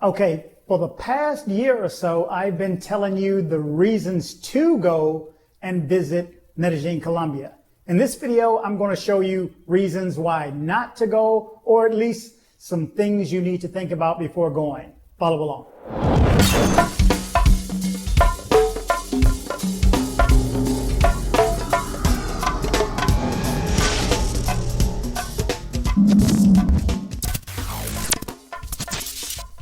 Okay, for the past year or so, I've been telling you the reasons to go and visit Medellin, Colombia. In this video, I'm going to show you reasons why not to go, or at least some things you need to think about before going. Follow along.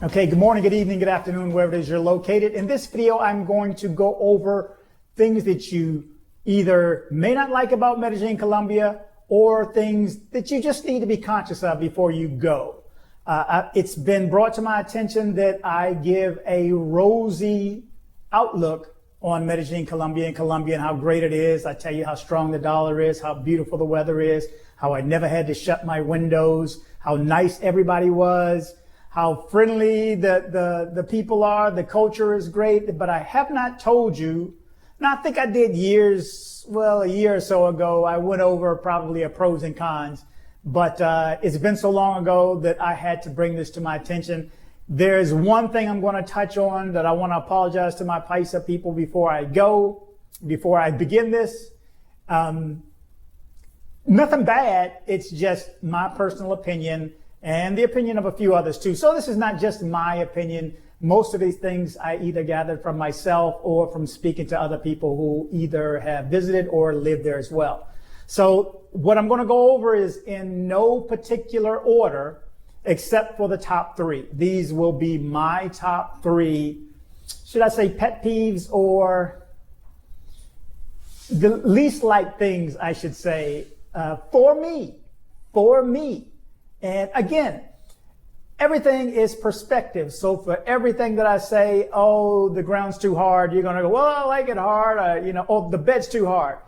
Okay, good morning, good evening, good afternoon, wherever it is you're located. In this video, I'm going to go over things that you either may not like about Medellin, Colombia, or things that you just need to be conscious of before you go. It's been brought to my attention that I give a rosy outlook on Medellin, Colombia, and how great it is. I tell you how strong the dollar is, how beautiful the weather is, how I never had to shut my windows, how nice everybody was, how friendly the people are, the culture is great. But I have not told you, and I think I did a year or so ago, I went over probably a pros and cons, but it's been so long ago that I had to bring this to my attention. There's one thing I'm going to touch on that I want to apologize to my Paisa people before I begin this. Nothing bad, it's just my personal opinion and the opinion of a few others too. So this is not just my opinion. Most of these things I either gathered from myself or from speaking to other people who either have visited or lived there as well. So what I'm going to go over is in no particular order except for the top three. These will be my top three, should I say pet peeves, or the least liked things, I should say, for me. And again, everything is perspective. So for everything that I say, oh, the ground's too hard, you're going to go, well, I like it hard. Oh, the bed's too hard.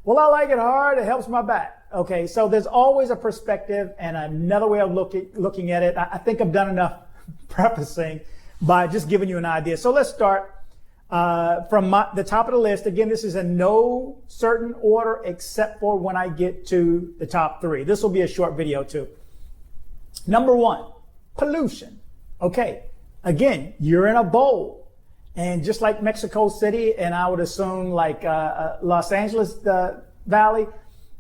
Well, I like it hard. It helps my back. Okay. So there's always a perspective and another way of looking at it. I think I've done enough prefacing by just giving you an idea. So let's start from the top of the list. Again, this is in no certain order except for when I get to the top three. This will be a short video too. Number one, pollution. Okay, again, you're in a bowl, and just like Mexico City, and I would assume like Los Angeles Valley,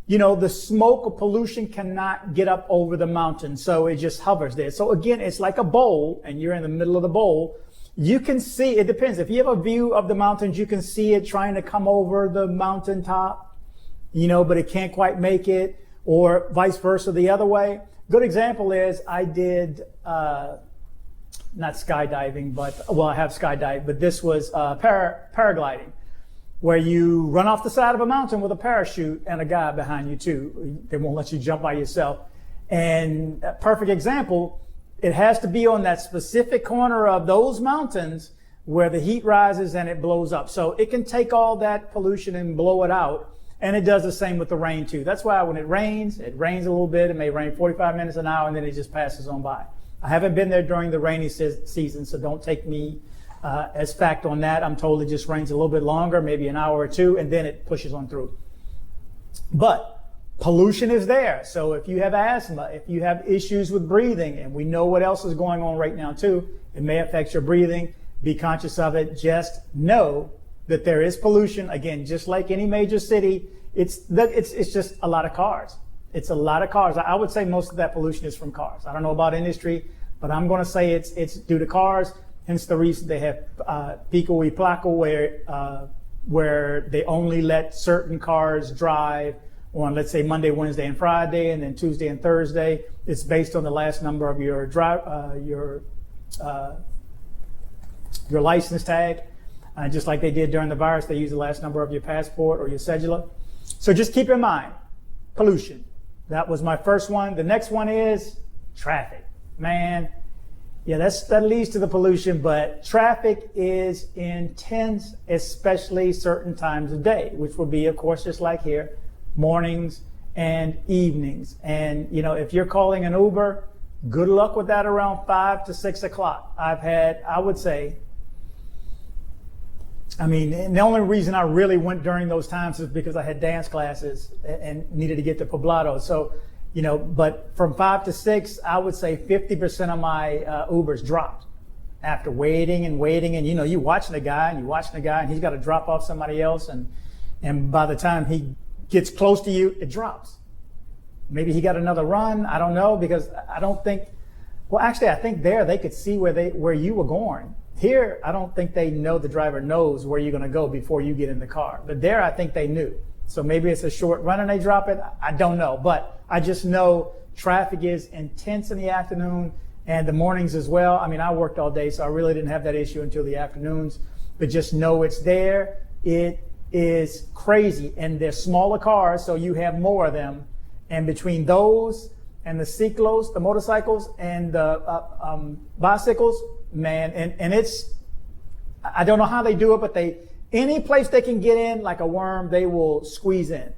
the smoke or pollution cannot get up over the mountain, so it just hovers there. So again, it's like a bowl, and you're in the middle of the bowl. You can see, it depends. If you have a view of the mountains, you can see it trying to come over the mountaintop, but it can't quite make it, or vice versa the other way. Good example is I did, not skydiving, I have skydived, but this was paragliding, where you run off the side of a mountain with a parachute and a guy behind you too. They won't let you jump by yourself. And a perfect example, it has to be on that specific corner of those mountains where the heat rises and it blows up. So it can take all that pollution and blow it out. And it does the same with the rain too. That's why when it rains a little bit. It may rain 45 minutes an hour and then it just passes on by. I haven't been there during the rainy season, so don't take me as fact on that. I'm told it just rains a little bit longer, maybe an hour or two, and then it pushes on through. But pollution is there. So if you have asthma, if you have issues with breathing, and we know what else is going on right now too, it may affect your breathing. Be conscious of it. Just know that there is pollution. Again, just like any major city, it's just a lot of cars. It's a lot of cars. I would say most of that pollution is from cars. I don't know about industry, but I'm going to say it's due to cars. Hence the reason they have pico y placo, where they only let certain cars drive on, let's say, Monday, Wednesday, and Friday, and then Tuesday and Thursday. It's based on the last number of your license tag. Just like they did during the virus, they use the last number of your passport or your cedula. So just keep in mind, pollution. That was my first one. The next one is traffic. Man, yeah, that leads to the pollution, but traffic is intense, especially certain times of day, which will be, of course, just like here, mornings and evenings. And, if you're calling an Uber, good luck with that around 5 to 6 o'clock. I would say, and the only reason I really went during those times is because I had dance classes and needed to get to Poblado. So, but from 5 to 6, I would say 50% of my Ubers dropped. after waiting and waiting, and you're watching the guy and he's got to drop off somebody else, and by the time he gets close to you, it drops. Maybe he got another run. I don't know, because I don't think. Well, actually, I think there they could see where you were going. Here, I don't think the driver knows where you're going to go before you get in the car. But there, I think they knew. So maybe it's a short run and they drop it. I don't know. But I just know traffic is intense in the afternoon and the mornings as well. I mean, I worked all day, so I really didn't have that issue until the afternoons. But just know it's there. It is crazy. And they're smaller cars, so you have more of them. And between those and the cyclos, the motorcycles, and the bicycles, man, and it's, I don't know how they do it, but any place they can get in like a worm, they will squeeze in.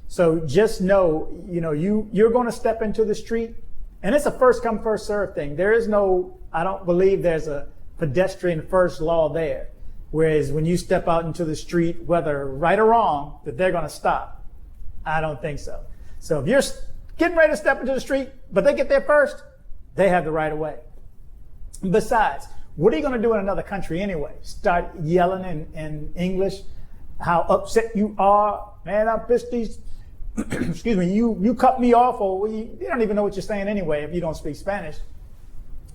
So just know, you're going to step into the street, and it's a first come, first serve thing. I don't believe there's a pedestrian first law there. Whereas when you step out into the street, whether right or wrong, that they're going to stop. I don't think so. So if you're getting ready to step into the street, but they get there first, they have the right of way. Besides, what are you going to do in another country anyway? Start yelling in English how upset you are. Man, I'm pissed these, excuse me, you cut me off, or you don't even know what you're saying anyway if you don't speak Spanish.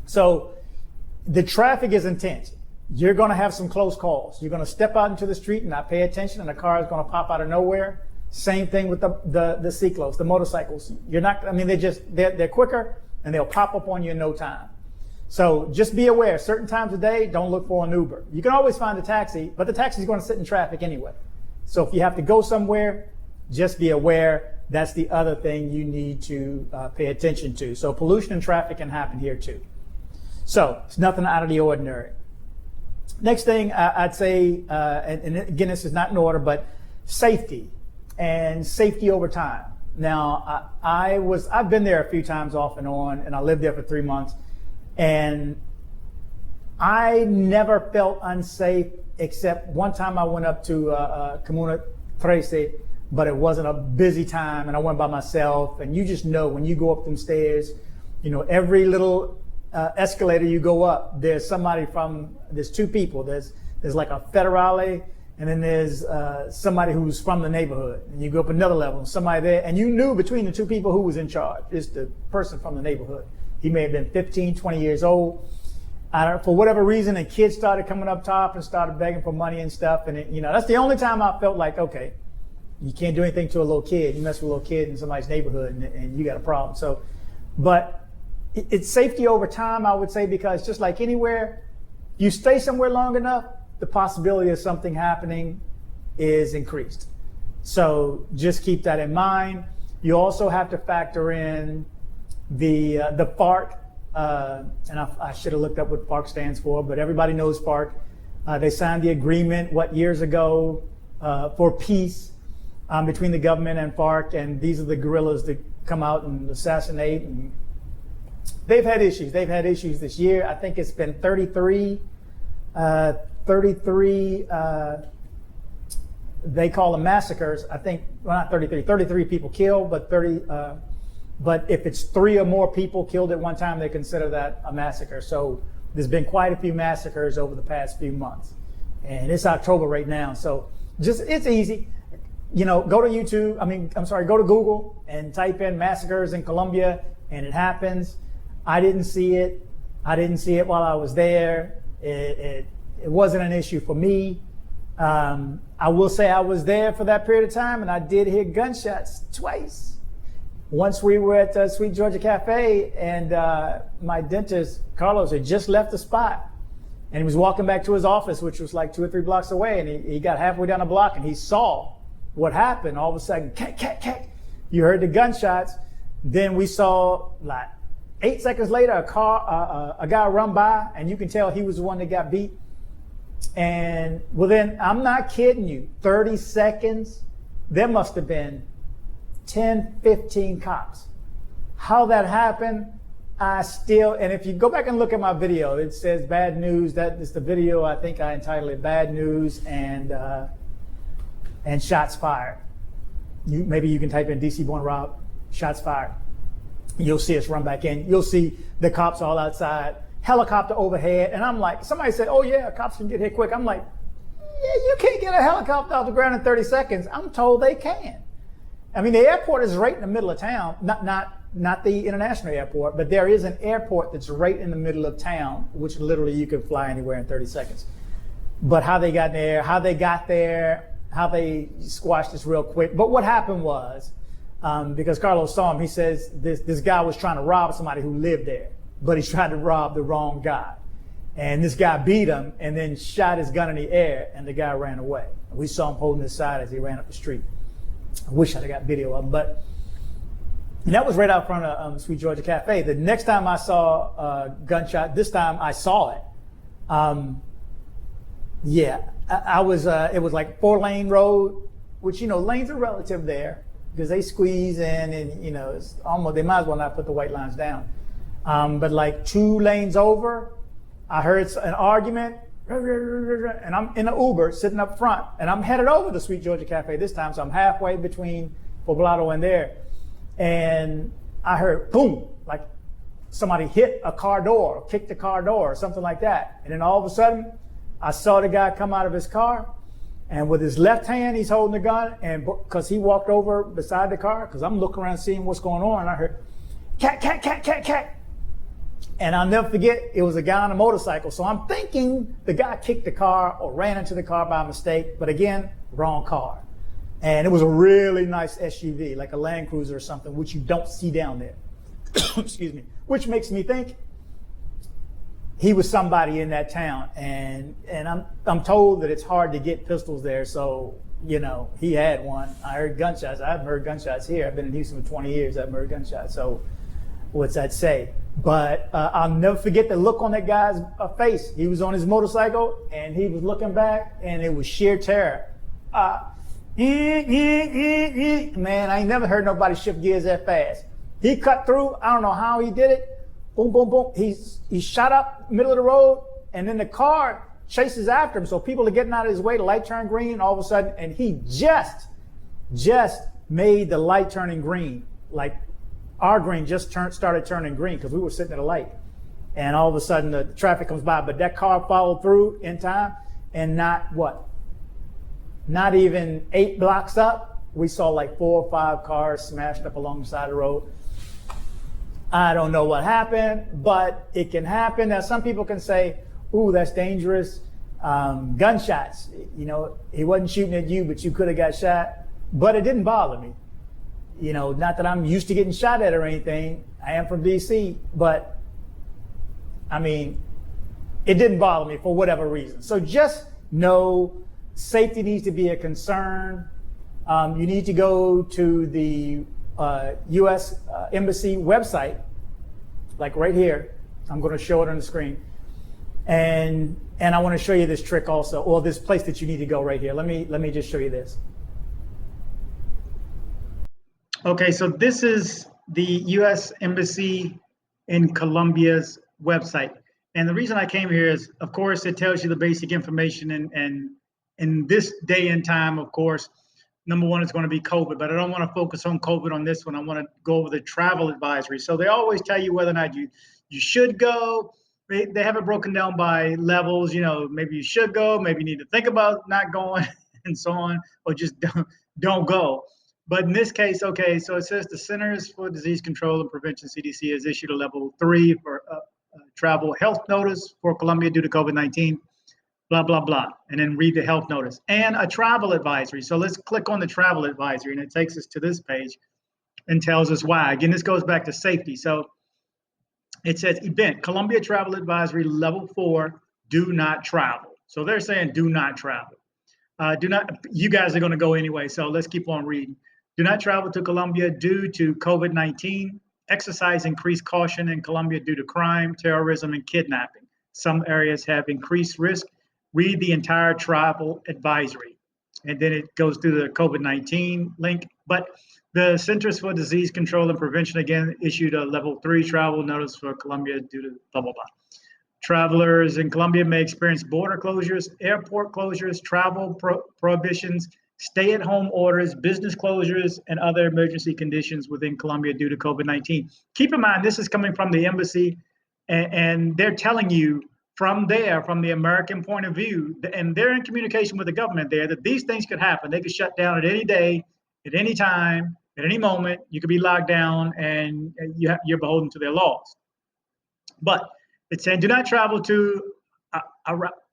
So the traffic is intense. You're going to have some close calls. You're going to step out into the street and not pay attention, and a car is going to pop out of nowhere. Same thing with the cyclos, the motorcycles. They're quicker, and they'll pop up on you in no time. So just be aware, certain times of day, don't look for an Uber. You can always find a taxi, but the taxi is going to sit in traffic anyway. So if you have to go somewhere, just be aware. That's the other thing you need to pay attention to. So pollution and traffic can happen here too. So it's nothing out of the ordinary. Next thing I'd say, and again, this is not in order, but safety and safety over time. Now, I've been there a few times off and on, and I lived there for 3 months. And I never felt unsafe, except one time I went up to Comuna 13, but it wasn't a busy time, and I went by myself. And you just know when you go up them stairs, every little escalator you go up, there's two people. There's like a federale, and then there's somebody who's from the neighborhood. And you go up another level, somebody there, and you knew between the two people who was in charge. It's the person from the neighborhood. He may have been 15, 20 years old. For whatever reason, the kids started coming up top and started begging for money and stuff. And that's the only time I felt like, okay, you can't do anything to a little kid. You mess with a little kid in somebody's neighborhood, and you got a problem. So, but it's safety over time, I would say, because just like anywhere, you stay somewhere long enough, the possibility of something happening is increased. So just keep that in mind. You also have to factor in the FARC, and I should have looked up what FARC stands for, but everybody knows FARC. They signed the agreement, years ago, for peace between the government and FARC, and these are the guerrillas that come out and assassinate. And they've had issues. They've had issues this year. I think it's been 33, they call them massacres. I think, well, not 33 people killed, but but if it's 3 or more people killed at one time, they consider that a massacre. So there's been quite a few massacres over the past few months. And it's October right now. So it's easy. Go to go to Google and type in massacres in Colombia, and it happens. I didn't see it. While I was there. It wasn't an issue for me. I will say I was there for that period of time, and I did hear gunshots twice. Once we were at Sweet Georgia Cafe, and my dentist, Carlos, had just left the spot. And he was walking back to his office, which was like 2 or 3 blocks away, and he got halfway down the block, and he saw what happened. All of a sudden, you heard the gunshots. Then we saw, like 8 seconds later, a guy run by, and you can tell he was the one that got beat. And well, then I'm not kidding you, 30 seconds, there must have been 10, 15 cops. How that happened, and if you go back and look at my video, it says bad news. That is the video, I think I entitled it Bad News and Shots Fired. Maybe you can type in DC Born Rob, Shots Fired. You'll see us run back in. You'll see the cops all outside helicopter overhead. And I'm like, somebody said, oh yeah, cops can get here quick. I'm like, yeah, you can't get a helicopter off the ground in 30 seconds. I'm told they can. I mean, the airport is right in the middle of town, not the international airport, but there is an airport that's right in the middle of town, which literally you can fly anywhere in 30 seconds. But how they got there, how they squashed this real quick. But what happened was, because Carlos saw him, he says this guy was trying to rob somebody who lived there, but he tried to rob the wrong guy. And this guy beat him and then shot his gun in the air, and the guy ran away. We saw him holding his side as he ran up the street. I wish I'd have got video of him, but that was right out front of Sweet Georgia Cafe. The next time I saw a gunshot, this time I saw it. I was, it was like 4-lane road, which, lanes are relative there because they squeeze in and, it's almost, they might as well not put the white lines down. But like 2 lanes over, I heard an argument, and I'm in an Uber sitting up front, and I'm headed over to Sweet Georgia Cafe this time, so I'm halfway between Poblado and there. And I heard boom, like somebody hit a car door, or kicked a car door, or something like that. And then all of a sudden, I saw the guy come out of his car, and with his left hand, he's holding the gun, and because he walked over beside the car, because I'm looking around seeing what's going on, and I heard, cat, cat, cat, cat, cat. And I'll never forget, it was a guy on a motorcycle. So I'm thinking the guy kicked the car or ran into the car by mistake, but again, wrong car. And it was a really nice SUV, like a Land Cruiser or something, which you don't see down there. Excuse me. Which makes me think he was somebody in that town. And I'm told that it's hard to get pistols there. So, he had one. I heard gunshots. I haven't heard gunshots here. I've been in Houston for 20 years. I haven't heard gunshots. So what's that say? But I'll never forget the look on that guy's face. He was on his motorcycle and he was looking back, and it was sheer terror. Man, I ain't never heard nobody shift gears that fast. He cut through. I don't know how he did it. Boom, boom, boom. He shot up middle of the road, and then the car chases after him. So people are getting out of his way. The light turned green all of a sudden, and he just made the light turning green. Like our green just started turning green because we were sitting at a light. And all of a sudden the traffic comes by, but that car followed through in time, and not even 8 blocks up, we saw like 4 or 5 cars smashed up along the side of the road. I don't know what happened, but it can happen. Now, some people can say, ooh, that's dangerous. Gunshots, he wasn't shooting at you, but you could have got shot. But it didn't bother me. Not that I'm used to getting shot at or anything. I am from DC, but I mean, it didn't bother me for whatever reason. So just know safety needs to be a concern. You need to go to the U.S. Embassy website, like right here. I'm going to show it on the screen. And I want to show you this trick also, or this place that you need to go right here. Let me just show you this. Okay, so this is the U.S. Embassy in Colombia's website. And the reason I came here is, of course, it tells you the basic information. And in this day and time, of course, number one is going to be COVID. But I don't want to focus on COVID on this one. I want to go over the travel advisory. So they always tell you whether or not you should go. They have it broken down by levels. Maybe you should go. Maybe you need to think about not going and so on, or just don't go. But in this case, okay, so it says the Centers for Disease Control and Prevention, CDC, has issued a level 3 for travel health notice for Colombia due to COVID-19, blah, blah, blah. And then read the health notice and a travel advisory. So let's click on the travel advisory, and it takes us to this page and tells us why. Again, this goes back to safety. So it says event, Colombia travel advisory level 4, do not travel. So they're saying do not travel. You guys are going to go anyway, so let's keep on reading. Do not travel to Colombia due to COVID-19. Exercise increased caution in Colombia due to crime, terrorism, and kidnapping. Some areas have increased risk. Read the entire travel advisory. And then it goes through the COVID-19 link. But the Centers for Disease Control and Prevention, again, issued a level 3 travel notice for Colombia due to blah, blah, blah. Travelers in Colombia may experience border closures, airport closures, travel prohibitions, stay-at-home orders, business closures, and other emergency conditions within Colombia due to COVID-19. Keep in mind, this is coming from the embassy and they're telling you from there, from the American point of view, and they're in communication with the government there, that these things could happen. They could shut down at any day, at any time, at any moment. You could be locked down, and you're beholden to their laws. But it's saying, do not travel to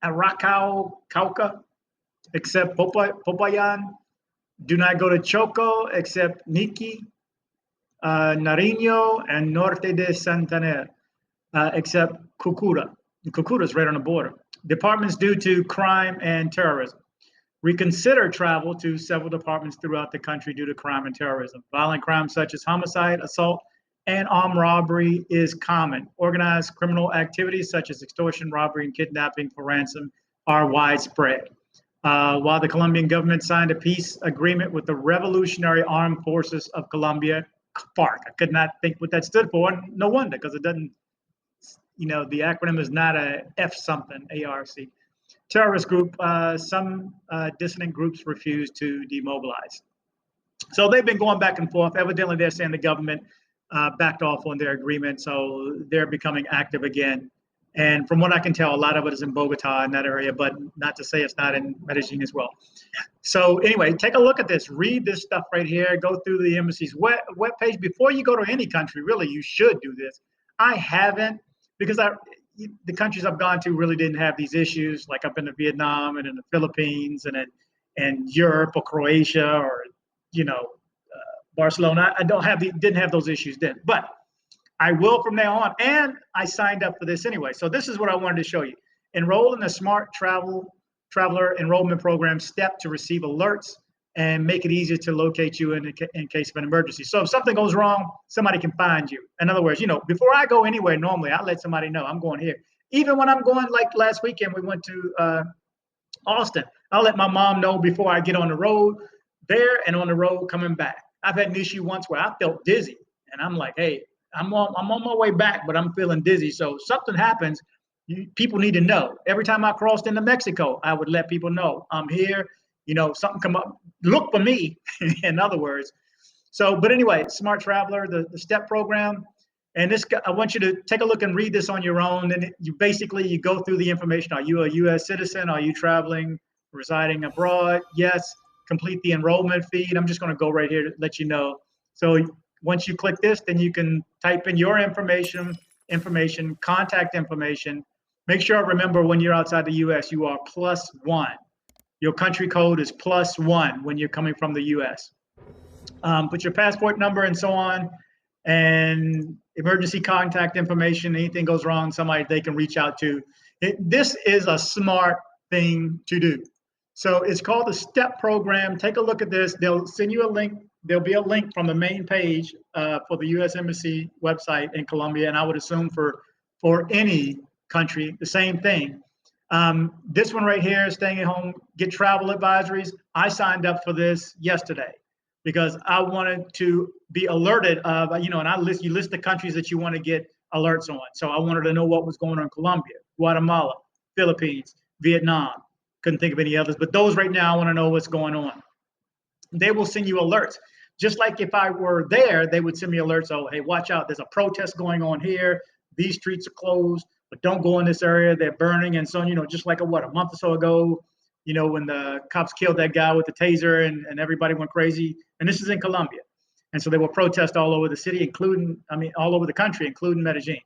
Aracauca, except Popayan. Do not go to Choco, except Niki, Nariño, and Norte de Santander, except Cucura. Cucura is right on the border. Departments due to crime and terrorism. Reconsider travel to several departments throughout the country due to crime and terrorism. Violent crimes such as homicide, assault, and armed robbery is common. Organized criminal activities such as extortion, robbery, and kidnapping for ransom are widespread. While the Colombian government signed a peace agreement with the Revolutionary Armed Forces of Colombia, FARC. I could not think what that stood for. No wonder, because it doesn't, the acronym is not a F something, ARC. Terrorist group, some dissident groups refuse to demobilize. So they've been going back and forth. Evidently, they're saying the government backed off on their agreement, so they're becoming active again. And from what I can tell, a lot of it is in Bogota, in that area, but not to say it's not in Medellin as well. So anyway, take a look at this. Read this stuff right here. Go through the embassy's webpage. Before you go to any country, really, you should do this. I haven't, because the countries I've gone to really didn't have these issues. Like I've been to Vietnam and in the Philippines and in Europe or Croatia or, Barcelona. Didn't have those issues then. But I will from now on, and I signed up for this anyway. So this is what I wanted to show you. Enroll in the Smart Traveler Enrollment Program STEP to receive alerts and make it easier to locate you in case of an emergency. So if something goes wrong, somebody can find you. In other words, before I go anywhere normally, I'll let somebody know I'm going here. Even when I'm going, like last weekend, we went to Austin. I'll let my mom know before I get on the road there and on the road coming back. I've had an issue once where I felt dizzy, and I'm like, hey, I'm on my way back, but I'm feeling dizzy. So something happens, people need to know. Every time I crossed into Mexico, I would let people know I'm here. Something come up, look for me, in other words. So, but anyway, Smart Traveler, the STEP program. And this, I want you to take a look and read this on your own. And you go through the information. Are you a U.S. citizen? Are you traveling, residing abroad? Yes. Complete the enrollment feed. I'm just going to go right here to let you know. So once you click this, then you can type in your information, contact information. Make sure, remember, when you're outside the U.S., you are +1. Your country code is +1 when you're coming from the U.S. Put your passport number and so on, and emergency contact information. Anything goes wrong, somebody they can reach out to. This is a smart thing to do. So it's called the STEP program. Take a look at this. They'll send you a link. There'll be a link from the main page for the U.S. Embassy website in Colombia, and I would assume for any country, the same thing. This one right here, staying at home, get travel advisories. I signed up for this yesterday because I wanted to be alerted of, and you list the countries that you want to get alerts on. So I wanted to know what was going on in Colombia, Guatemala, Philippines, Vietnam. Couldn't think of any others, but those right now I want to know what's going on. They will send you alerts. Just like if I were there, they would send me alerts. Oh, hey, watch out. There's a protest going on here. These streets are closed, but don't go in this area. They're burning. And so, just like a month or so ago, when the cops killed that guy with the taser and everybody went crazy. And this is in Colombia. And so they will protest all over the city, all over the country, including Medellin.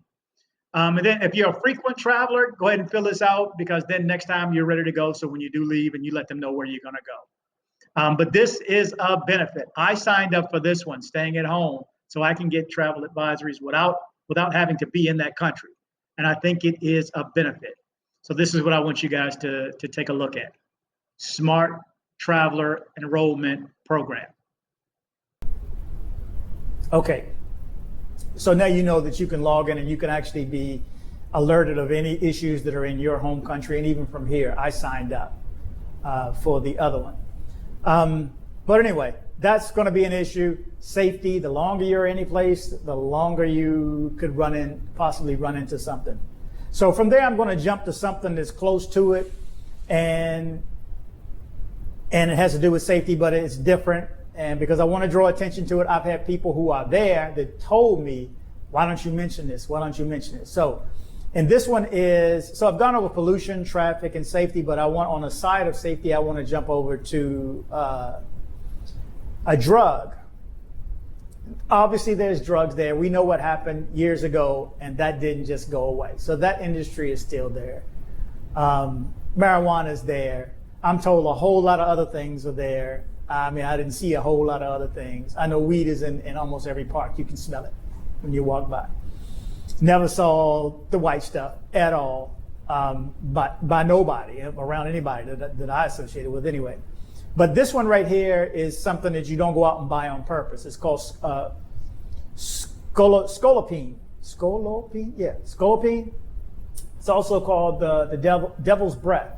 And then if you're a frequent traveler, go ahead and fill this out, because then next time you're ready to go. So when you do leave, and you let them know where you're going to go. But this is a benefit. I signed up for this one, staying at home, so I can get travel advisories without having to be in that country. And I think it is a benefit. So this is what I want you guys to take a look at. Smart Traveler Enrollment Program. Okay. So now you know that you can log in and you can actually be alerted of any issues that are in your home country. And even from here, I signed up for the other one. But anyway, that's going to be an issue. Safety, the longer you're any place, the longer you could possibly run into something. So from there, I'm going to jump to something that's close to it, and it has to do with safety, but it's different. And because I want to draw attention to it, I've had people who are there that told me, why don't you mention this? Why don't you mention it? So And this one is, so I've gone over pollution, traffic, and safety, but I want, on the side of safety, I want to jump over to a drug. Obviously, there's drugs there. We know what happened years ago, and that didn't just go away. So that industry is still there. Marijuana is there. I'm told a whole lot of other things are there. I mean, I didn't see a whole lot of other things. I know weed is in almost every park. You can smell it when you walk by. Never saw the white stuff at all, but by nobody, around anybody that I associated with anyway. But this one right here is something that you don't go out and buy on purpose. It's called Scopolamine. Scopolamine? Yeah, Scopolamine. It's also called the devil's breath.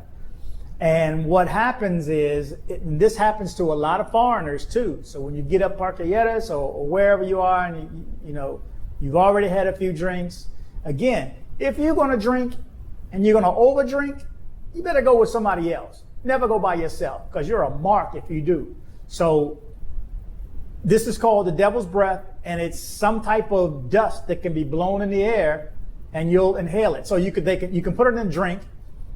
And what happens is, and this happens to a lot of foreigners too. So when you get up Parquilleras or wherever you are, and you know, you've already had a few drinks. Again, if you're going to drink and you're going to overdrink, you better go with somebody else. Never go by yourself, because you're a mark if you do. So this is called the devil's breath, and it's some type of dust that can be blown in the air, and you'll inhale it. So you can put it in a drink.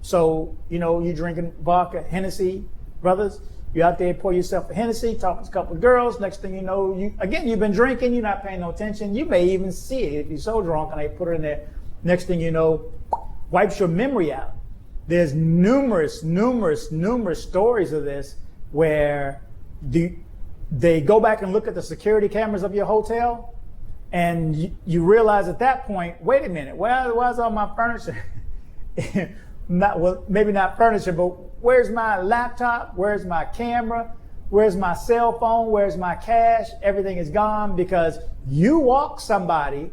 So, you know, you're drinking vodka, Hennessy, brothers. You're out there, pour yourself a Hennessy, talking to a couple of girls. Next thing you know, you've been drinking, you're not paying no attention. You may even see it if you're so drunk, and they put it in there. Next thing you know, wipes your memory out. There's numerous stories of this where they go back and look at the security cameras of your hotel, and you realize at that point, wait a minute, where's all my furniture? Maybe not furniture, but where's my laptop? Where's my camera? Where's my cell phone? Where's my cash? Everything is gone because you walked somebody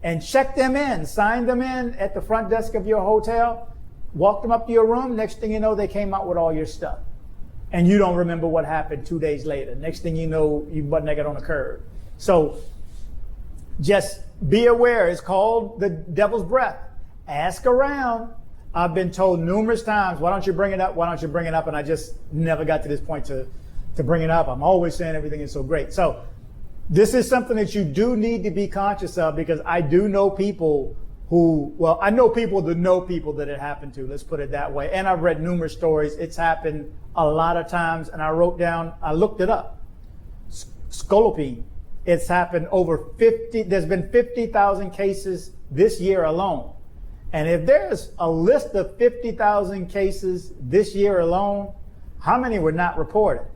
and checked them in, signed them in at the front desk of your hotel, walked them up to your room. Next thing you know, they came out with all your stuff. And you don't remember what happened 2 days later. Next thing you know, you butt naked on the curb. So just be aware. It's called the devil's breath. Ask around. I've been told numerous times, why don't you bring it up? Why don't you bring it up? And I just never got to this point to bring it up. I'm always saying everything is so great. So this is something that you do need to be conscious of, because I do know people I know people that know people that it happened to. Let's put it that way. And I've read numerous stories. It's happened a lot of times. And I looked it up. Scopolamine. It's happened there's been 50,000 cases this year alone. And if there's a list of 50,000 cases this year alone, how many were not reported?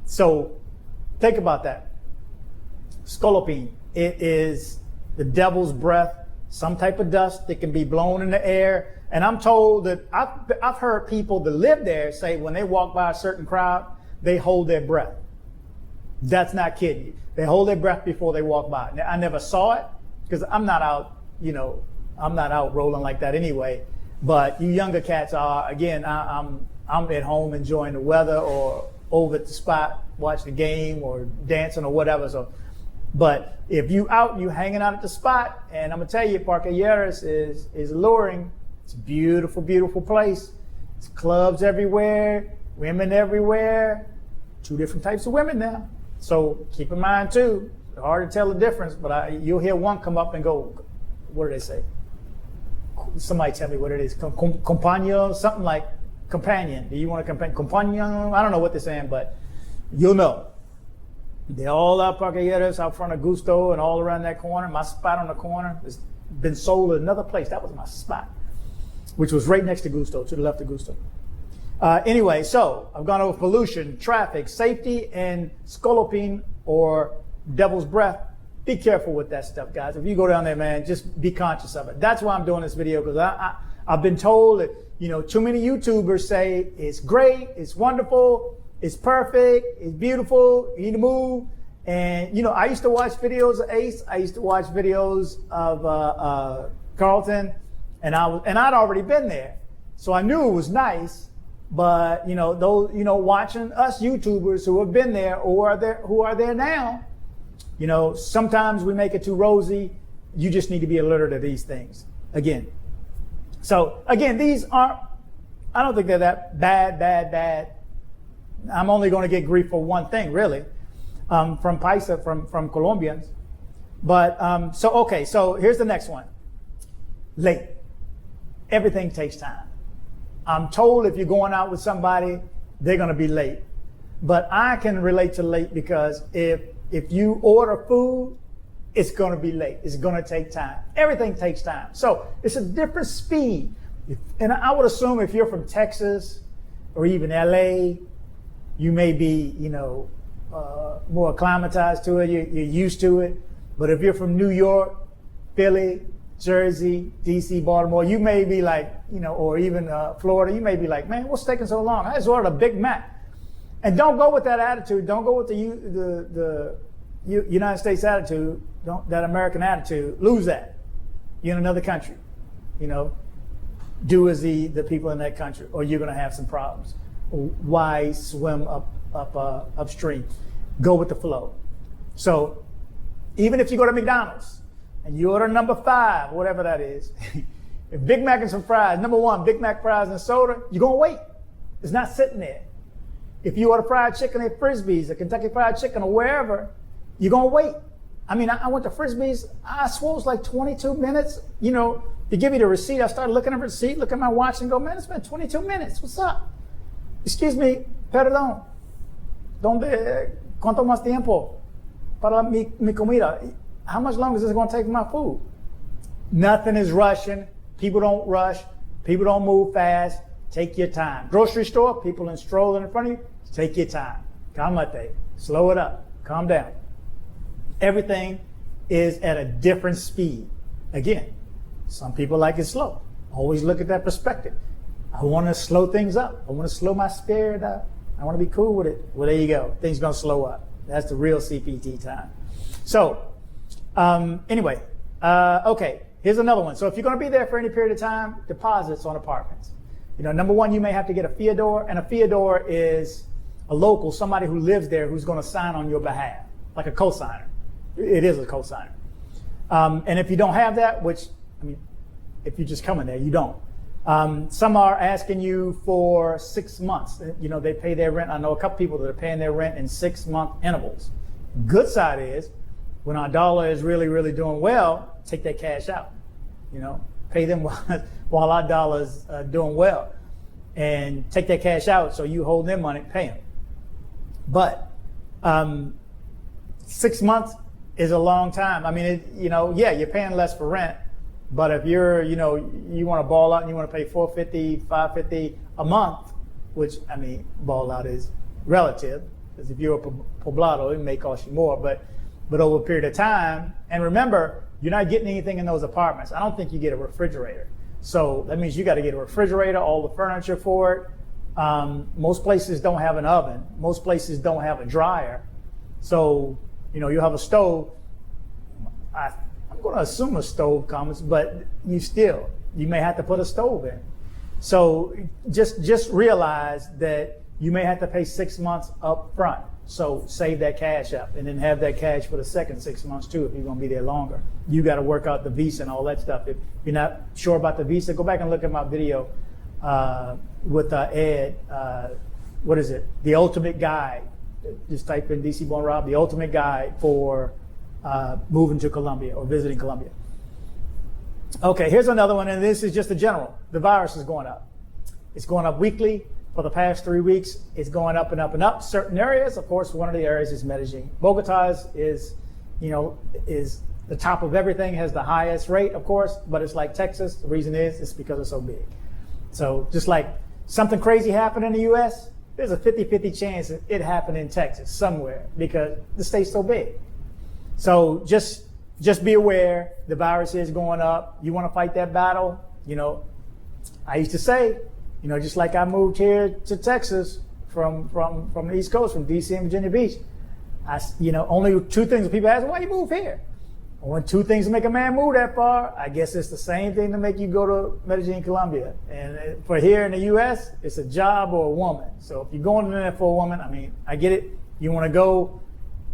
So think about that. Scopolamine. It is the devil's breath, some type of dust that can be blown in the air. And I'm told that I've heard people that live there say when they walk by a certain crowd, they hold their breath. That's not kidding you. They hold their breath before they walk by. Now, I never saw it because I'm not out, I'm not out rolling like that anyway. But you younger cats are. Again, I'm at home enjoying the weather or over at the spot watching the game or dancing or whatever. So, but if you hanging out at the spot, and I'm gonna tell you, Parquilleras is alluring. It's a beautiful, beautiful place. It's clubs everywhere, women everywhere. 2 different types of women now. So keep in mind too. It's hard to tell the difference, but you'll hear one come up and go, what do they say? Somebody tell me what it is. Compagno, something like companion. Do you want a companion? I don't know what they're saying, but you'll know. They're all out Parquilleras, out front of Gusto and all around that corner. My spot on the corner has been sold at another place. That was my spot, which was right next to Gusto, to the left of Gusto. Anyway, so I've gone over pollution, traffic, safety, and Scopolamine or devil's breath. Be careful with that stuff, guys. If you go down there, man, just be conscious of it. That's why I'm doing this video, because I've been told that, too many YouTubers say it's great, it's wonderful, it's perfect, it's beautiful, you need to move. And, I used to watch videos of Ace. I used to watch videos of Carlton, and I'd already been there. So I knew it was nice. But, watching us YouTubers who have been there or who are there now, sometimes we make it too rosy. You just need to be alerted to these things. Again, these aren't, I don't think they're that bad. I'm only going to get grief for one thing, really, from Paisa, from Colombians. But, so here's the next one. Late. everything takes time. I'm told if you're going out with somebody, they're going to be late. But I can relate to late because if you order food, it's going to be late. It's going to take time. Everything takes time. So it's a different speed. And I would assume if you're from Texas or even LA, you may be, more acclimatized to it. You're used to it. But if you're from New York, Philly, Jersey, DC, Baltimore, you may be like, or even Florida, you may be like, man, what's taking so long? I just ordered a Big Mac. And don't go with that attitude. Don't go with the United States attitude, that American attitude. Lose that. You're in another country. Do as the people in that country, or you're going to have some problems. Why swim upstream? Go with the flow. So even if you go to McDonald's and you order number 5, whatever that is, if Big Mac and some fries, number 1, Big Mac fries and soda, you're going to wait. It's not sitting there. If you order fried chicken at Frisbee's or Kentucky Fried Chicken or wherever, you're going to wait. I mean, I went to Frisbee's, I swore it was like 22 minutes. To give me the receipt, I started looking at the receipt, look at my watch and go, man, it's been 22 minutes. What's up? Excuse me, perdón. ¿Cuánto más tiempo para mi comida? How much longer is this going to take for my food? Nothing is rushing. People don't rush. People don't move fast. Take your time. Grocery store, people strolling in front of you, take your time. Calmate. Slow it up. Calm down. Everything is at a different speed. Again, some people like it slow. Always look at that perspective. I want to slow things up. I want to slow my spirit up. I want to be cool with it. Well, there you go. Things going to slow up. That's the real CPT time. So, anyway, okay, here's another one. So if you're going to be there for any period of time, deposits on apartments. Number 1, you may have to get a fiador, and a fiador is a local, somebody who lives there who's going to sign on your behalf, like a cosigner. It is a cosigner. And if you don't have that, which, if you're just coming there, you don't. Some are asking you for 6 months. They pay their rent. I know a couple people that are paying their rent in 6-month intervals. Good side is, when our dollar is really, really doing well, take that cash out. Pay them while our dollar's doing well. And take that cash out so you hold their money, pay them. But 6 months is a long time. You're paying less for rent. But if you're, you want to ball out and you want to pay $450, $550 a month, which, ball out is relative, because if you're a poblado, it may cost you more, but over a period of time, and remember, you're not getting anything in those apartments. I don't think you get a refrigerator. So that means you got to get a refrigerator, all the furniture for it. Most places don't have an oven. Most places don't have a dryer. So, you have a stove. I'm going to assume a stove comes, but you may have to put a stove in. So just realize that you may have to pay 6 months up front. So save that cash up and then have that cash for the second 6 months too if you're going to be there longer. You got to work out the visa and all that stuff. If you're not sure about the visa, go back and look at my video with Ed. What is it? The Ultimate Guide. Just type in DC Born Rob, the Ultimate Guide for moving to Colombia or visiting Colombia. Okay, here's another one, and this is just a general. The virus is going up. It's going up weekly. For the past 3 weeks, it's going up and up and up. Certain areas, of course, one of the areas is Medellin. Bogota is the top of everything, has the highest rate, of course, but it's like Texas. The reason is, it's because it's so big. So just like something crazy happened in the U.S., there's a 50-50 chance that it happened in Texas somewhere because the state's so big. So just be aware the virus is going up. You want to fight that battle? I used to say, just like I moved here to Texas from the East Coast, from DC and Virginia Beach. Only 2 things people ask, why you move here? Only 2 things to make a man move that far. I guess it's the same thing to make you go to Medellin Colombia. And for here in the U.S., it's a job or a woman. So if you're going in there for a woman, I get it. You want to go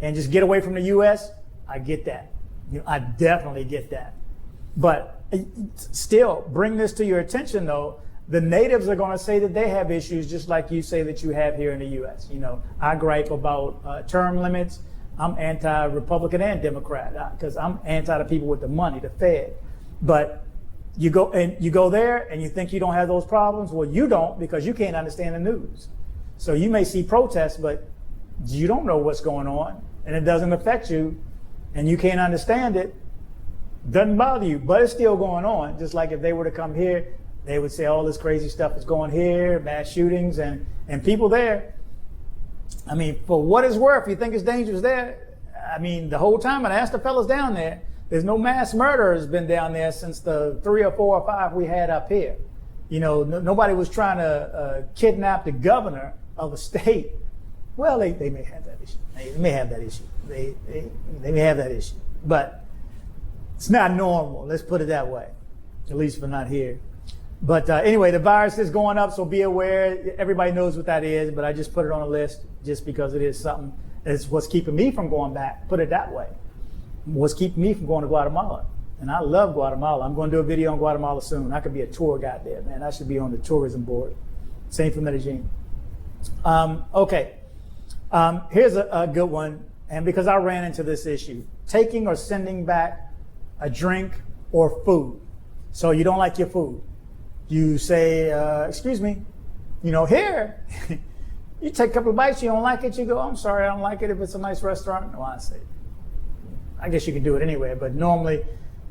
and just get away from the U.S., I get that. I definitely get that. But still, bring this to your attention, though. The natives are going to say that they have issues just like you say that you have here in the U.S. I gripe about term limits. I'm anti-Republican and Democrat because I'm anti the people with the money, the Fed. But You go there and you think you don't have those problems. Well, you don't, because you can't understand the news. So you may see protests, but you don't know what's going on, and it doesn't affect you, and you can't understand it. Doesn't bother you, but it's still going on. Just like if they were to come here, they would say all this crazy stuff is going here, mass shootings, and people there. I mean, for what it's worth, you think it's dangerous there. I mean, the whole time, and I asked the fellas down there, there's no mass murder has been down there since the 3 or 4 or 5 we had up here. You know, nobody was trying to kidnap the governor of a state. Well, they may have that issue. They may have that issue. They may have that issue. But it's not normal. Let's put it that way. At least for not here. But anyway, the virus is going up, so be aware. Everybody knows what that is, but I just put it on a list just because it is something that's what's keeping me from going back. Put it that way. What's keeping me from going to Guatemala. And I love Guatemala. I'm going to do a video on Guatemala soon. I could be a tour guide there, man. I should be on the tourism board. Same for Medellin. Okay. Here's a good one. And because I ran into this issue, taking or sending back a drink or food. So you don't like your food. You say, excuse me, you know, here, you take a couple of bites, you don't like it, you go, I'm sorry, I don't like it if it's a nice restaurant. No, I guess you can do it anyway, but normally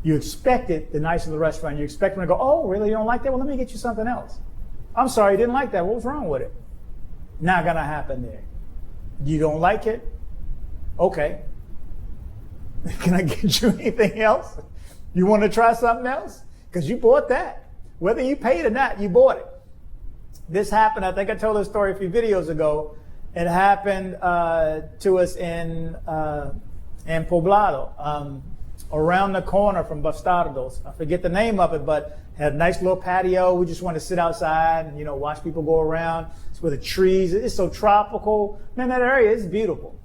you expect it, the nicer the restaurant, you expect them to go, oh, really, you don't like that? Well, let me get you something else. I'm sorry, you didn't like that. What was wrong with it? Not gonna happen there. You don't like it? Okay. Can I get you anything else? You want to try something else? Because you bought that. Whether you paid or not, you bought it. This happened, I think I told this story a few videos ago. It happened to us in Poblado, around the corner from Bastardos. I forget the name of it, but had a nice little patio. We just want to sit outside and, you know, watch people go around. It's with the trees. It's so tropical. Man, that area is beautiful.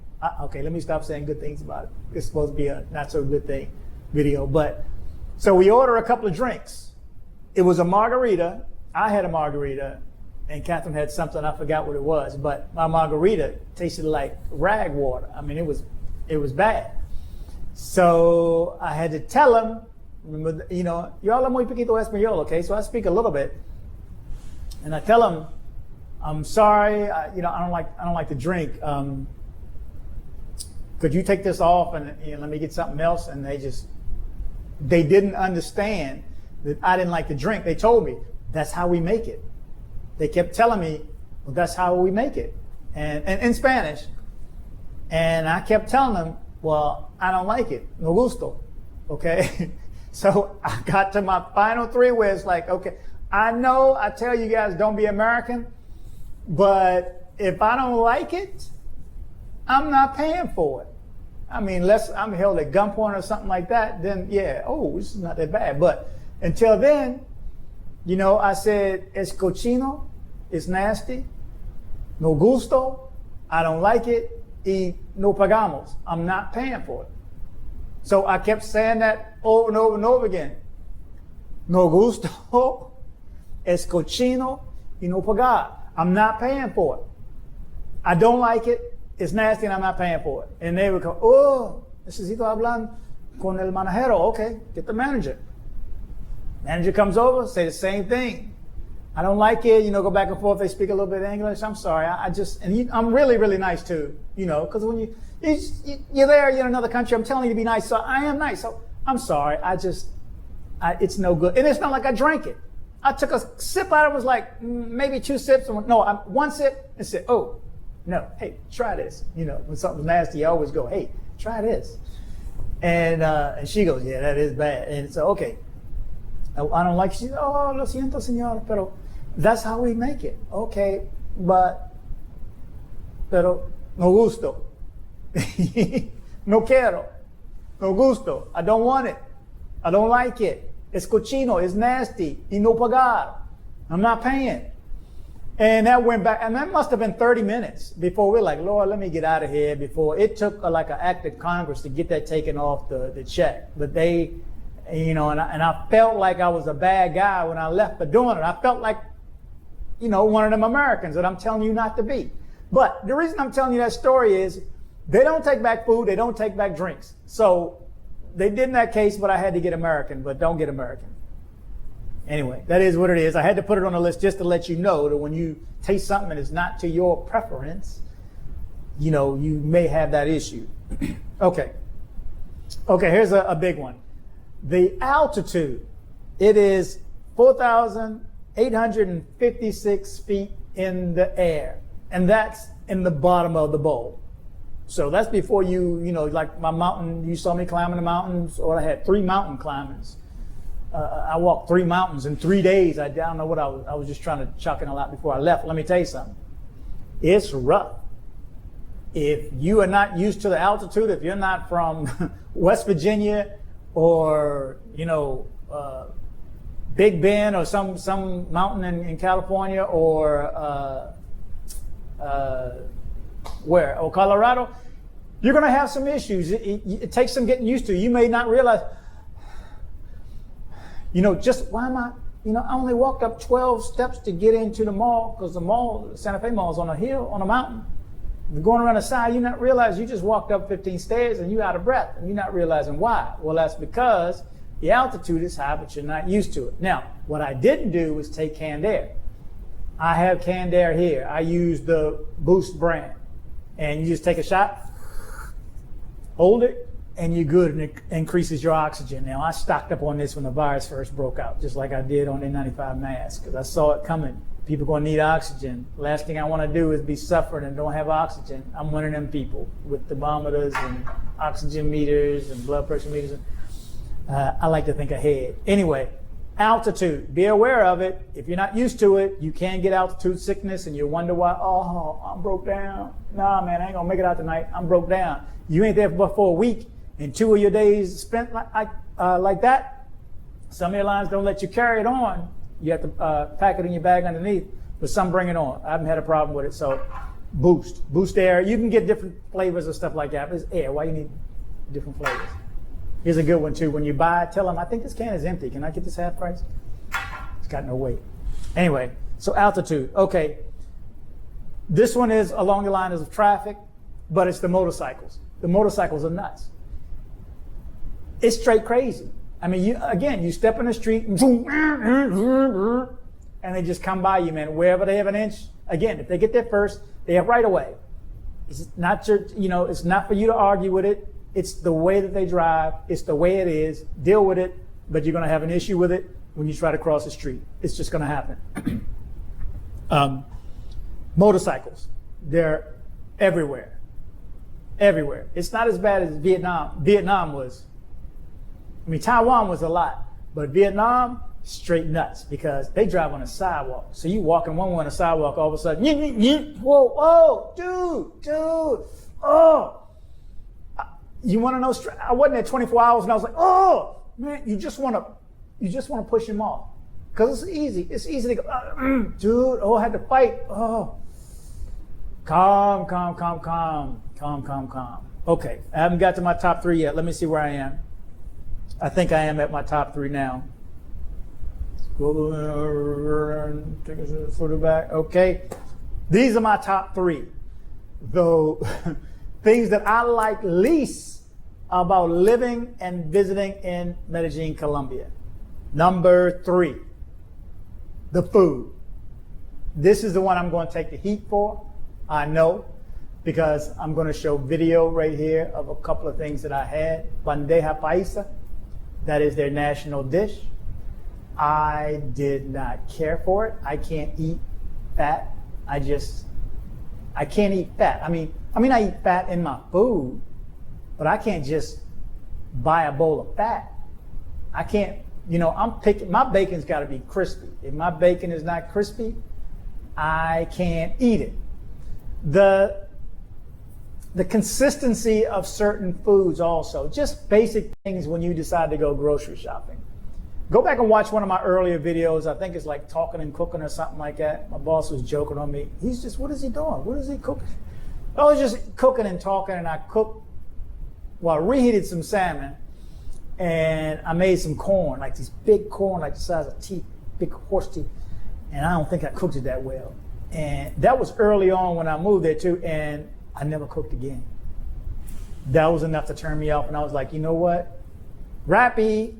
Okay, let me stop saying good things about it. It's supposed to be a not so good thing video. But so we order a couple of drinks. It was a margarita. I had a margarita, and Catherine had something. I forgot what it was, but my margarita tasted like rag water. I mean, it was bad. So I had to tell him, remember, you know, yo hablo muy poquito español, okay? So I speak a little bit, and I tell him, I'm sorry, I don't like to drink. Could you take this off and let me get something else? And they didn't understand that I didn't like to drink. They told me, that's how we make it. They kept telling me, well, that's how we make it. And in Spanish. And I kept telling them, well, I don't like it. No gusto. Okay? So I got to my final 3 where it's like, okay, I know I tell you guys don't be American, but if I don't like it, I'm not paying for it. I mean, unless I'm held at gunpoint or something like that, then yeah, this is not that bad. But until then, you know, I said, es cochino, it's nasty, no gusto, I don't like it, y no pagamos, I'm not paying for it. So I kept saying that over and over and over again. No gusto, es cochino, y no pagar, I'm not paying for it. I don't like it, it's nasty, and I'm not paying for it. And they would go, oh, necesito hablar con el manajero. Okay, get the manager. Manager comes over, say the same thing. I don't like it, you know, go back and forth. They speak a little bit of English. I'm sorry, I'm really, really nice too, you know, because when you're there, you're in another country, I'm telling you to be nice, so I am nice. So I'm sorry, it's no good. And it's not like I drank it. I took a sip out of it, was like maybe 2 sips. No, 1 sip and said, oh, no, hey, try this. You know, when something's nasty, I always go, hey, try this. And she goes, yeah, that is bad. And so, okay, I don't like it. She said, oh, lo siento, señor, pero that's how we make it. Okay, pero no gusto. No quiero. No gusto. I don't want it. I don't like it. Es cochino, it's nasty. Y no pagar. I'm not paying. And that went back, and that must have been 30 minutes before we're like, Lord, let me get out of here. Before it took like an act of Congress to get that taken off the check. But they, you know, and I felt like I was a bad guy when I left for doing it. I felt like, you know, one of them Americans that I'm telling you not to be. But the reason I'm telling you that story is they don't take back food, they don't take back drinks. So they did in that case, but I had to get American, but don't get American. Anyway, that is what it is. I had to put it on the list just to let you know that when you taste something that is not to your preference, you know, you may have that issue. Okay. Okay, here's a big one. The altitude. It is 4,856 feet in the air, and that's in the bottom of the bowl. So that's before you know, like my mountain, you saw me climbing the mountains, or I had 3 mountain climbings. I walked 3 mountains in 3 days. I don't know what I was just trying to chuck in a lot before I left. Let me tell you something. It's rough. If you are not used to the altitude, if you're not from West Virginia or, you know, Big Bend or some mountain in California or where? Oh, Colorado, you're going to have some issues. It takes some getting used to. You may not realize, you know, just why am I, you know, I only walked up 12 steps to get into the mall, because the mall, Santa Fe Mall, is on a hill, on a mountain. You're going around the side, you not realize you just walked up 15 stairs and you're out of breath, and you're not realizing why. Well, that's because the altitude is high, but you're not used to it. Now, what I didn't do was take canned air. I have canned air here. I use the Boost brand. And you just take a shot, hold it, and you're good, and it increases your oxygen. Now, I stocked up on this when the virus first broke out, just like I did on the N95 mask, because I saw it coming. People going to need oxygen. Last thing I want to do is be suffering and don't have oxygen. I'm one of them people with thermometers and oxygen meters and blood pressure meters. I like to think ahead. Anyway, altitude. Be aware of it. If you're not used to it, you can get altitude sickness, and you wonder why, oh, I'm broke down. Nah, man, I ain't going to make it out tonight. I'm broke down. You ain't there for a week, and 2 of your days spent like that. Some airlines don't let you carry it on. You have to pack it in your bag underneath, but some bring it on. I haven't had a problem with it. So Boost Air. You can get different flavors of stuff like that, but it's air. Why you need different flavors? Here's a good one too. When you buy, tell them, I think this can is empty. Can I get this half price? It's got no weight. Anyway, so altitude. Okay. This one is along the lines of traffic, but it's the motorcycles. The motorcycles are nuts. It's straight crazy. I mean, you step in the street and they just come by you, man. Wherever they have an inch, again, if they get there first, they have right away. It's not it's not for you to argue with it. It's the way that they drive. It's the way it is. Deal with it, but you're going to have an issue with it when you try to cross the street. It's just going to happen. Motorcycles, they're everywhere. Everywhere. It's not as bad as Vietnam. Vietnam was. I mean, Taiwan was a lot, but Vietnam, straight nuts, because they drive on a sidewalk. So you walking one way on a sidewalk, all of a sudden, whoa, dude, oh. You want to know? I wasn't there 24 hours, and I was like, oh man, you just want to push him off, because it's easy. It's easy to go, dude. Oh, I had to fight. Oh, calm. Okay, I haven't got to my top 3 yet. Let me see where I am. I think I am at my top 3 now. Take a further back. Okay, these are my top 3, though. Things that I like least about living and visiting in Medellin, Colombia. Number 3, the food. This is the one I'm going to take the heat for, I know, because I'm going to show video right here of a couple of things that I had. Bandeja paisa, that is their national dish. I did not care for it. I can't eat fat. I can't eat fat. I mean, I eat fat in my food, but I can't just buy a bowl of fat. I can't, my bacon's got to be crispy. If my bacon is not crispy, I can't eat it. The consistency of certain foods also, just basic things when you decide to go grocery shopping. Go back and watch one of my earlier videos. I think it's like talking and cooking or something like that. My boss was joking on me. He's just, what is he doing? What is he cooking? I was just cooking and talking, and I cooked, I reheated some salmon, and I made some corn, like these big corn, like the size of teeth, big horse teeth, and I don't think I cooked it that well. And that was early on when I moved there too, and I never cooked again. That was enough to turn me off, and I was like, you know what? Rappy,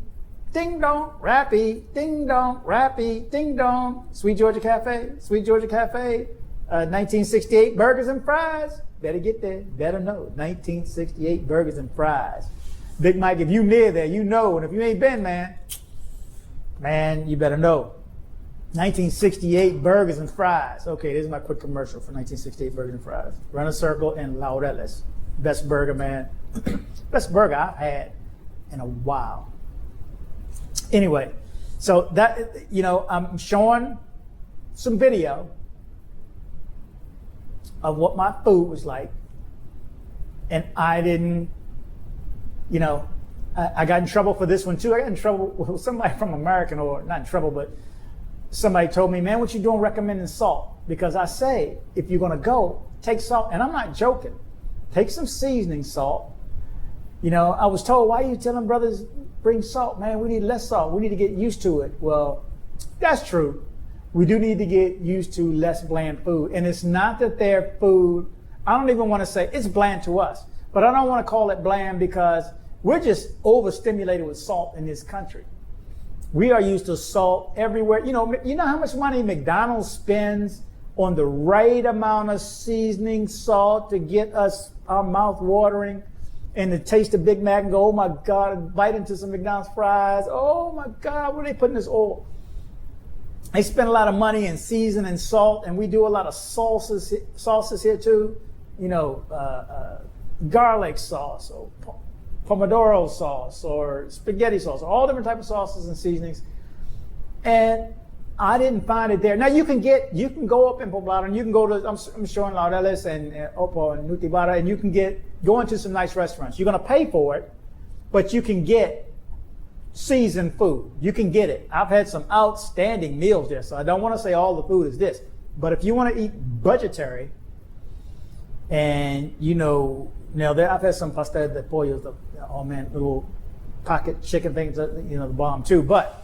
Ding dong, Rappy, ding dong, Rappy, ding dong. Sweet Georgia Cafe, 1968 burgers and fries. Better get there, better know. 1968 burgers and fries. Big Mike, if you near there, you know. And if you ain't been, man, you better know. 1968 burgers and fries. Okay, this is my quick commercial for 1968 burgers and fries. Run a circle in Laureles. Best burger, man. Best burger I've had in a while. Anyway, so that, I'm showing some video of what my food was like. And I didn't, I got in trouble for this one too. I got in trouble with somebody from American, or not in trouble, but somebody told me, man, what you doing recommending salt? Because I say, if you're gonna go, take salt, and I'm not joking. Take some seasoning salt. I was told, why are you telling brothers bring salt? Man, we need less salt. We need to get used to it. Well, that's true. We do need to get used to less bland food. And it's not that their food, I don't even want to say it's bland to us, but I don't want to call it bland because we're just overstimulated with salt in this country. We are used to salt everywhere. You know how much money McDonald's spends on the right amount of seasoning salt to get us our mouth watering and to taste a Big Mac and go, oh my God, bite into some McDonald's fries. Oh my God, where are they putting this oil? They spend a lot of money in season and salt, and we do a lot of sauces here too. Garlic sauce or pomodoro sauce or spaghetti sauce, all different types of sauces and seasonings. And I didn't find it there. Now you can go up in Poblado and you can go to, I'm showing Laureles and Opo and Nutibara, and you can go into some nice restaurants. You're gonna pay for it, but you can get seasoned food. You can get it. I've had some outstanding meals there, so I don't want to say all the food is this. But if you want to eat budgetary, and now there I've had some pastel de pollo, little pocket chicken things, the bomb too. But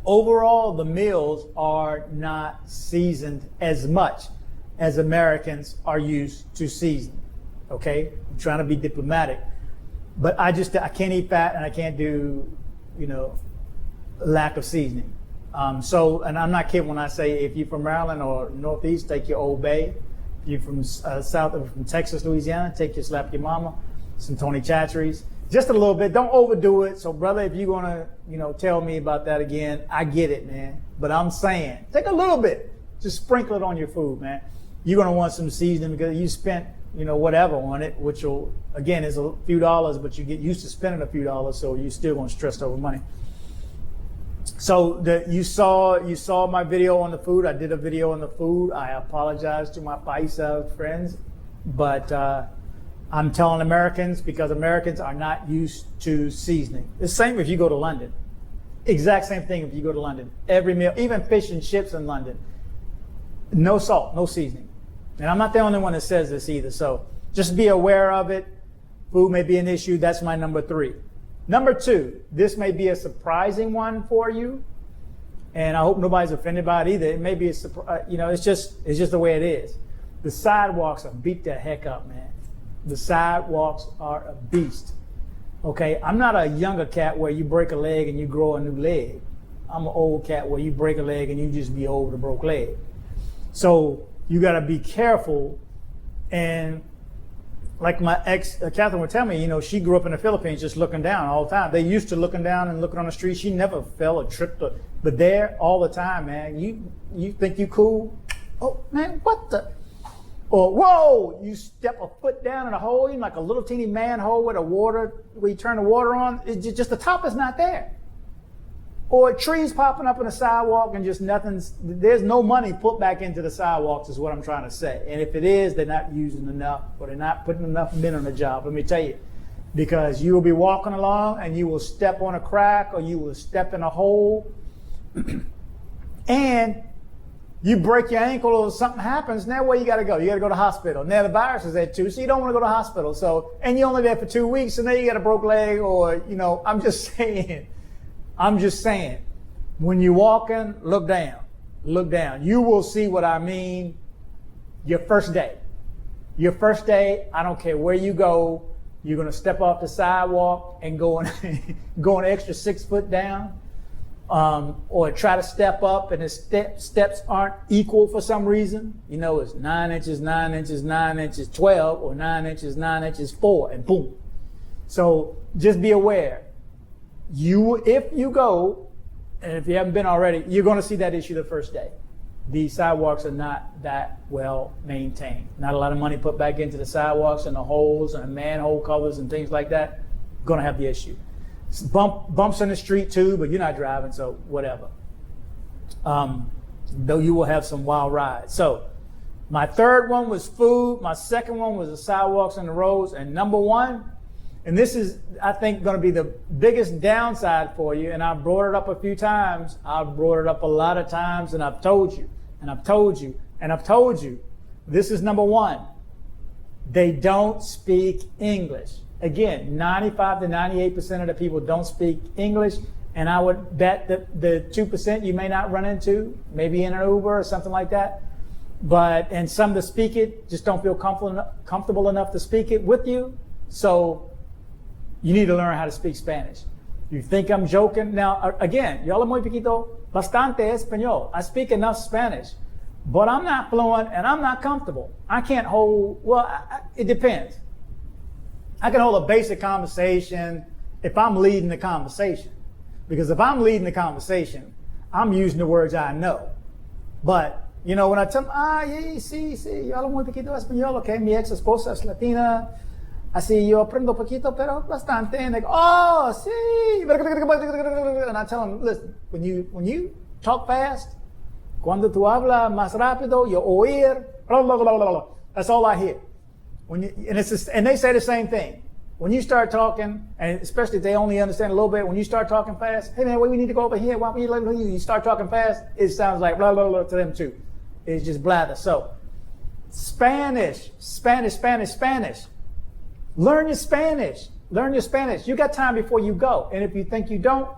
overall, the meals are not seasoned as much as Americans are used to season. Okay, I'm trying to be diplomatic, but I can't eat fat and I can't do lack of seasoning. And I'm not kidding when I say if you're from Maryland or Northeast, take your Old Bay. If you're from from Texas, Louisiana, take your Slap Your Mama, some Tony Chachere's, just a little bit. Don't overdo it. So, brother, if you're gonna, tell me about that again, I get it, man. But I'm saying, take a little bit, just sprinkle it on your food, man. You're gonna want some seasoning because you spent, whatever on it, which will, again, is a few dollars, but you get used to spending a few dollars, so you're still gonna stress over money. So you saw my video on the food. I did a video on the food. I apologize to my Paisa friends, but I'm telling Americans because Americans are not used to seasoning. The same if you go to London. Exact same thing if you go to London. Every meal, even fish and chips in London, no salt, no seasoning. And I'm not the only one that says this either. So just be aware of it. Food may be an issue. That's my number 3. Number 2, this may be a surprising one for you, and I hope nobody's offended by it either. It may be a surprise. It's just the way it is. The sidewalks are beat the heck up, man. The sidewalks are a beast. Okay, I'm not a younger cat where you break a leg and you grow a new leg. I'm an old cat where you break a leg and you just be over the broke leg. So you got to be careful. And like my ex, Catherine would tell me, she grew up in the Philippines just looking down all the time. They used to looking down and looking on the street. She never fell or tripped, but there all the time, man. You think you cool? Oh, man, what the? Or, whoa, you step a foot down in a hole, in like a little teeny manhole where you turn the water on. It's just the top is not there. Or trees popping up on the sidewalk and just there's no money put back into the sidewalks is what I'm trying to say. And if it is, they're not using enough or they're not putting enough men on the job. Let me tell you, because you will be walking along and you will step on a crack or you will step in a hole and you break your ankle or something happens. Now where you got to go? You got to go to the hospital. Now the virus is there too, so you don't want to go to the hospital. So, and you're only there for 2 weeks, and now you got a broke leg or, I'm just saying, when you're walking, look down. Look down. You will see what I mean your first day. Your first day, I don't care where you go, You're going to step off the sidewalk and go an extra 6 foot down, or try to step up and the steps aren't equal for some reason. You know, it's 9 inches, 9 inches, 9 inches, 12, or 9 inches, 9 inches, 4, and boom. So just be aware. If you go, and if you haven't been already, you're going to see that issue the first day. These sidewalks are not that well maintained. Not a lot of money put back into the sidewalks and the holes and the manhole covers and things like that. Going to have the issue. Bumps in the street too, but you're not driving, so whatever. Though you will have some wild rides. So my third one was food. My second one was the sidewalks and the roads. And number one, and this is, I think, going to be the biggest downside for you, and I've brought it up a few times. I've brought it up a lot of times, and I've told you, and I've told you, and I've told you. This is number one. They don't speak English. Again, 95 to 98% of the people don't speak English, and I would bet that the 2% you may not run into, maybe in an Uber or something like that. And some that speak it just don't feel comfortable enough to speak it with you. So you need to learn how to speak Spanish. You think I'm joking? Now, again, yo hablo muy poquito, bastante español. I speak enough Spanish, but I'm not fluent and I'm not comfortable. I can't hold, it depends. I can hold a basic conversation if I'm leading the conversation. Because if I'm leading the conversation, I'm using the words I know. But, you know, when I tell them, sí, yo hablo muy poquito español, okay, mi ex esposa es latina, así yo aprendo poquito, pero bastante. And they go, oh, sí. And I tell them, listen, when you talk fast, cuando tú hablas más rápido, yo oír, blah, blah, blah, blah, blah. That's all I hear. And they say the same thing. When you start talking, and especially if they only understand a little bit, when you start talking fast, hey man, we need to go over here. Why don't you start talking fast? It sounds like blah, blah, blah to them too. It's just blather. So, Spanish. Learn your Spanish. Learn your Spanish. You got time before you go. And if you think you don't,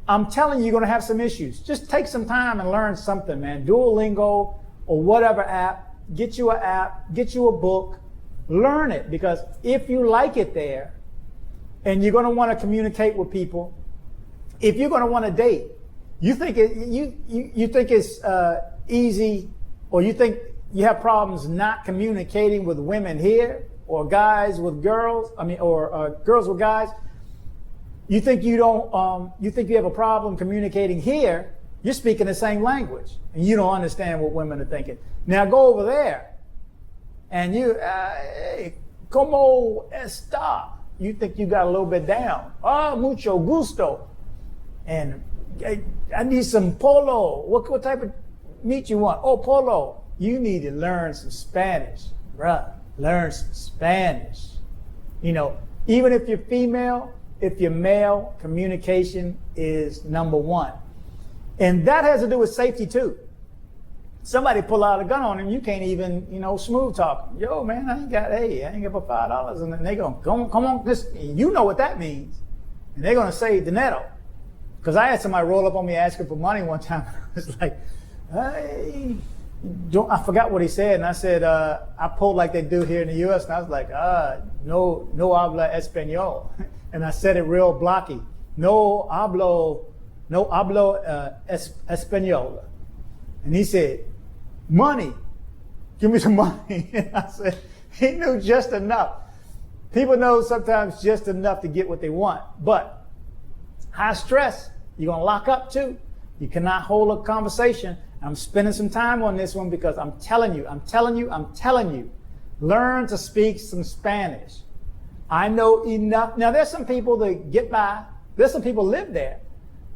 I'm telling you, you're going to have some issues. Just take some time and learn something, man. Duolingo or whatever app. Get you an app. Get you a book. Learn it, because if you like it there and you're going to want to communicate with people, if you're going to want to date, you think it's easy, or you think you have problems not communicating with women here, or guys with girls, or girls with guys, you think you have a problem communicating here, you're speaking the same language and you don't understand what women are thinking. Now go over there and you, hey, ¿cómo está? You think you got a little bit down. Oh, mucho gusto. And I need some polo. What type of meat you want? Oh, polo. You need to learn some Spanish, bruh. Learn some Spanish. You know, even if you're female, if you're male, communication is number one. And that has to do with safety too. Somebody pull out a gun on him, you can't even, smooth talk. Yo, man, I ain't got but $5. And then they go, come on, you know what that means. And they're going to say dinero. Because I had somebody roll up on me asking for money one time. I was like, hey, I forgot what he said. And I said, I pulled like they do here in the U.S. And I was like, no habla español. And I said it real blocky. No hablo español. And he said, money, give me some money. And I said, he knew just enough. People know sometimes just enough to get what they want. But high stress, you're going to lock up too. You cannot hold a conversation. I'm spending some time on this one because I'm telling you, learn to speak some Spanish. I know enough. Now, there's some people that get by. There's some people live there,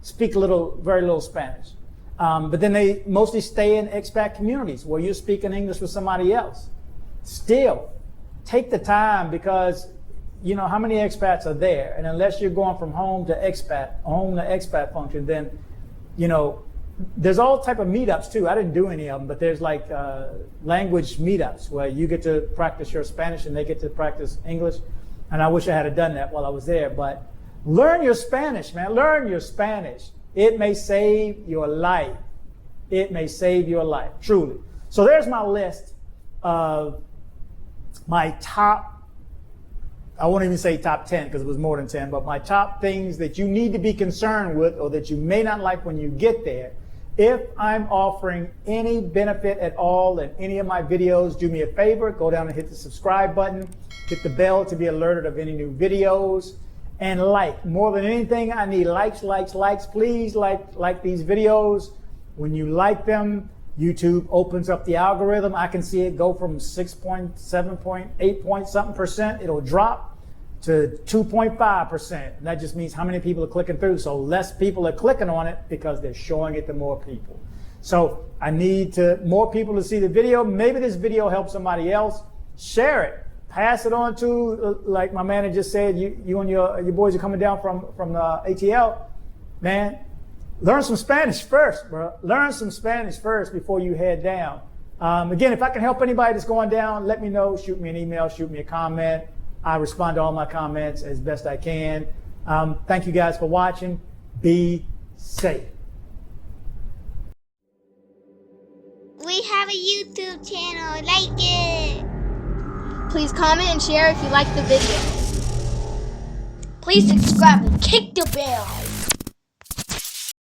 speak very little Spanish. But then they mostly stay in expat communities where you're speaking English with somebody else. Still, take the time, because how many expats are there? And unless you're going from home to expat function, then, there's all type of meetups too. I didn't do any of them, but there's like language meetups where you get to practice your Spanish and they get to practice English. And I wish I had done that while I was there. But learn your Spanish, man. Learn your Spanish. It may save your life. It may save your life, truly. So there's my list of my top I won't even say top 10 because it was more than 10, but my top things that you need to be concerned with or that you may not like when you get there. If I'm offering any benefit at all in any of my videos, do me a favor, go down and hit the subscribe button, hit the bell to be alerted of any new videos, and like. More than anything, I need likes. Please like these videos. When you like them, YouTube opens up the algorithm. I can see it go from 6.7.8 point something percent. It'll drop to 2.5%. And that just means how many people are clicking through. So less people are clicking on it because they're showing it to more people. So I need more people to see the video. Maybe this video helps somebody else. Share it. Pass it on to, like my manager just said, you and your boys are coming down from the ATL. Man, learn some Spanish first, bro. Learn some Spanish first before you head down. Again, if I can help anybody that's going down, let me know. Shoot me an email, shoot me a comment. I respond to all my comments as best I can. Thank you guys for watching. Be safe. We have a YouTube channel. Like it. Please comment and share if you like the video. Please subscribe and kick the bell.